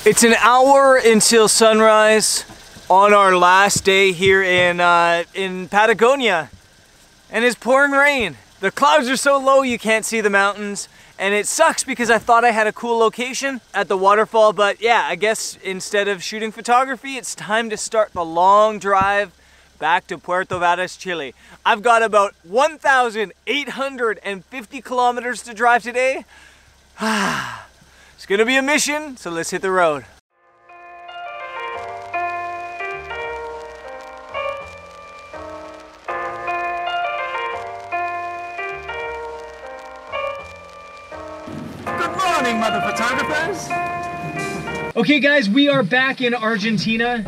It's an hour until sunrise on our last day here in Patagonia, and it's pouring rain. The clouds are so low you can't see the mountains, and it sucks because I thought I had a cool location at the waterfall, but yeah, I guess instead of shooting photography, it's time to start the long drive back to Puerto Varas, Chile. I've got about 1,850 kilometers to drive today. It's gonna be a mission, so let's hit the road. Good morning, mother photographers. Okay guys, we are back in Argentina,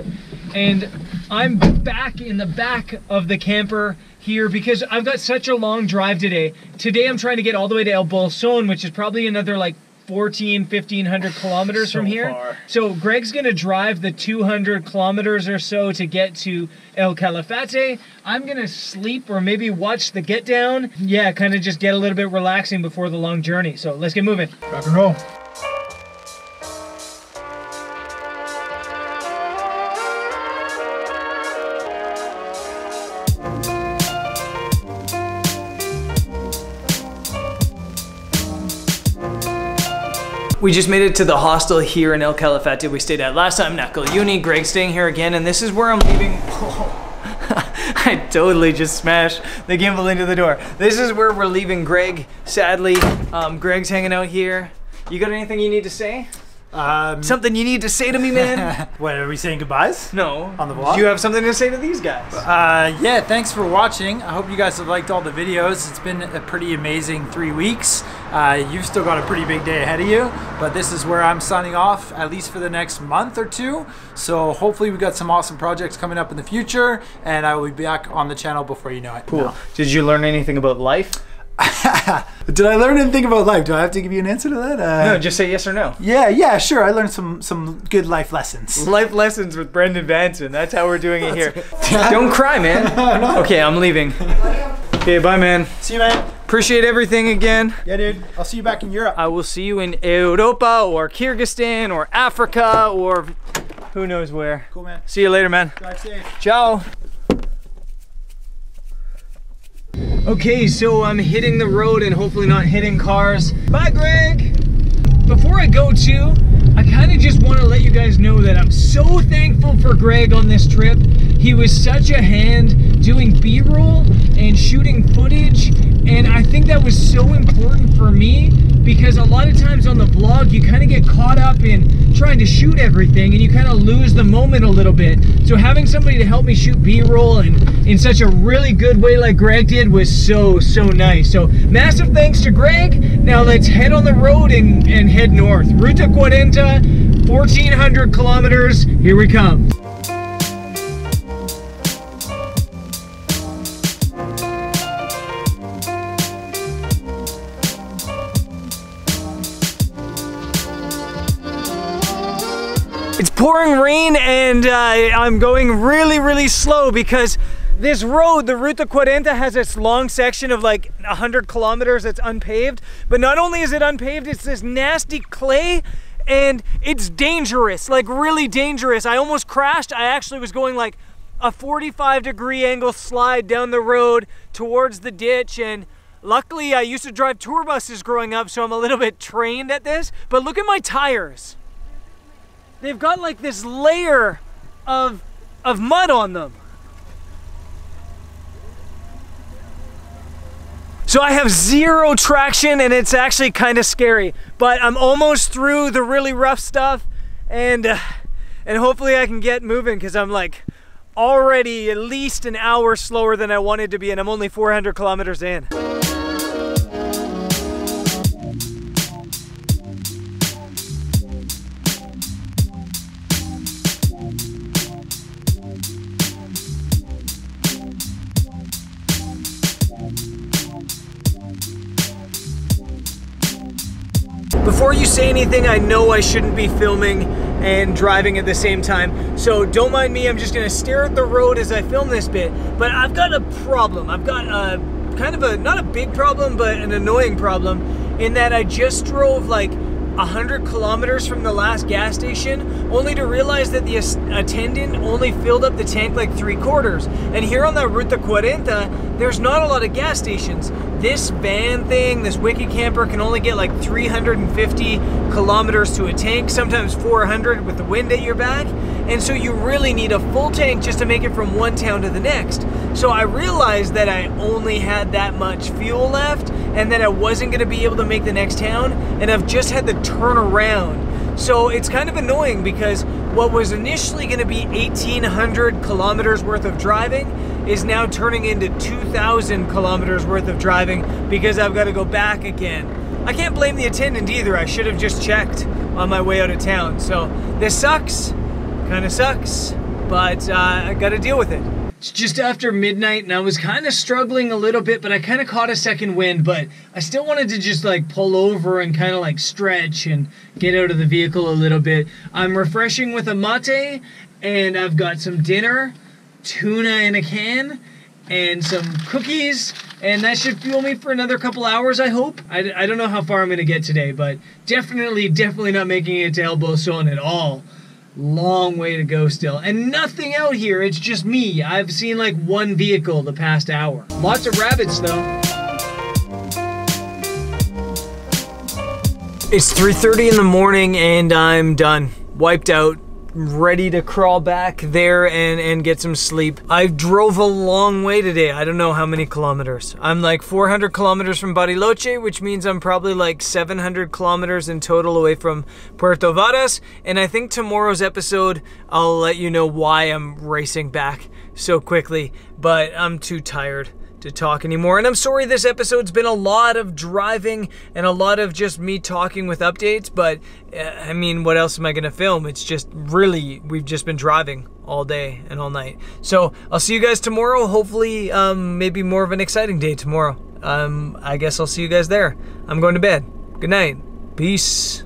and I'm back in the back of the camper here because I've got such a long drive today. Today I'm trying to get all the way to El Bolson, which is probably another like 1,500 kilometers from here. Far. So Greg's gonna drive the 200 kilometers or so to get to El Calafate. I'm gonna sleep or maybe watch the get down. Yeah, kind of just get a little bit relaxing before the long journey. So let's get moving. Rock and roll. We just made it to the hostel here in El Calafate we stayed at last time, Nakul Uni. Greg's staying here again, and this is where I'm leaving. Oh, I totally just smashed the gimbal into the door. This is where we're leaving Greg, sadly. Greg's hanging out here. You got anything you need to say? Something you need to say to me, man? What, are we saying goodbyes? No. On the vlog? Do you have something to say to these guys? Yeah, thanks for watching. I hope you guys have liked all the videos. It's been a pretty amazing 3 weeks. You've still got a pretty big day ahead of you, but this is where I'm signing off, at least for the next month or two. So hopefully we got some awesome projects coming up in the future, and I will be back on the channel before you know it. Cool. No. Did you learn anything about life? Did I learn anything about life? Do I have to give you an answer to that? No, just say yes or no. Yeah, sure. I learned some good life lessons. Life lessons with Brendan Vanson. That's how we're doing it here. Don't cry, man. Okay, I'm leaving. Okay, bye, man. See you, man. Appreciate everything again. Yeah, dude. I'll see you back in Europe. I will see you in Europa or Kyrgyzstan or Africa or who knows where. Cool, man. See you later, man. Drive safe. Ciao. Okay, so I'm hitting the road and hopefully not hitting cars. Bye, Greg. Before I go too, I kind of just want to let you guys know that I'm so thankful for Greg on this trip. He was such a hand doing B-roll and shooting footage, and I think that was so important for me because a lot of times on the vlog you kind of get caught up in trying to shoot everything and you kind of lose the moment a little bit. So having somebody to help me shoot B-roll and in such a really good way like Greg did was so nice. So massive thanks to Greg. Now let's head on the road and head north. Ruta 40, 1,400 kilometers. Here we come. It's pouring rain and I'm going really slow because this road, the Ruta 40, has this long section of like 100 kilometers that's unpaved. But not only is it unpaved, it's this nasty clay and it's dangerous, like really dangerous. I almost crashed. I actually was going like a 45-degree angle slide down the road towards the ditch, and luckily I used to drive tour buses growing up, so I'm a little bit trained at this. But look at my tires. They've got like this layer of mud on them. So I have zero traction and it's actually kind of scary, but I'm almost through the really rough stuff and hopefully I can get moving because I'm like already at least an hour slower than I wanted to be and I'm only 400 kilometers in. Before you say anything, I know I shouldn't be filming and driving at the same time, so don't mind me. I'm just gonna stare at the road as I film this bit, but I've got a problem. I've got a kind of a, not a big problem, but an annoying problem, in that I just drove like 100 kilometers from the last gas station, only to realize that the attendant only filled up the tank like 3/4. And here on the Ruta 40, there's not a lot of gas stations. This van thing, this Wiki Camper, can only get like 350 kilometers to a tank, sometimes 400 with the wind at your back. And so you really need a full tank just to make it from one town to the next. So I realized that I only had that much fuel left and that I wasn't gonna be able to make the next town, and I've just had to turn around. So it's kind of annoying because what was initially gonna be 1,800 kilometers worth of driving is now turning into 2,000 kilometers worth of driving because I've gotta go back again. I can't blame the attendant either. I should have just checked on my way out of town. So this sucks, kind of sucks, but I gotta deal with it. It's just after midnight and I was kind of struggling a little bit, but I kind of caught a second wind, but I still wanted to just like pull over and kind of like stretch and get out of the vehicle a little bit. I'm refreshing with a mate, and I've got some dinner, tuna in a can, and some cookies, and that should fuel me for another couple hours, I hope. I don't know how far I'm gonna get today, but definitely not making it to El Bolson at all. Long way to go still, and nothing out here. It's just me. I've seen like one vehicle the past hour. Lots of rabbits though. It's 3:30 in the morning and I'm done, wiped out, ready to crawl back there and get some sleep. I drove a long way today. I don't know how many kilometers. I'm like 400 kilometers from Bariloche, which means I'm probably like 700 kilometers in total away from Puerto Varas. And I think tomorrow's episode, I'll let you know why I'm racing back so quickly, but I'm too tired to talk anymore. And I'm sorry this episode's been a lot of driving and a lot of just me talking with updates, but I mean, what else am I gonna film? It's just really, we've just been driving all day and all night. So I'll see you guys tomorrow. Hopefully maybe more of an exciting day tomorrow. I guess I'll see you guys there. I'm going to bed. Good night. Peace.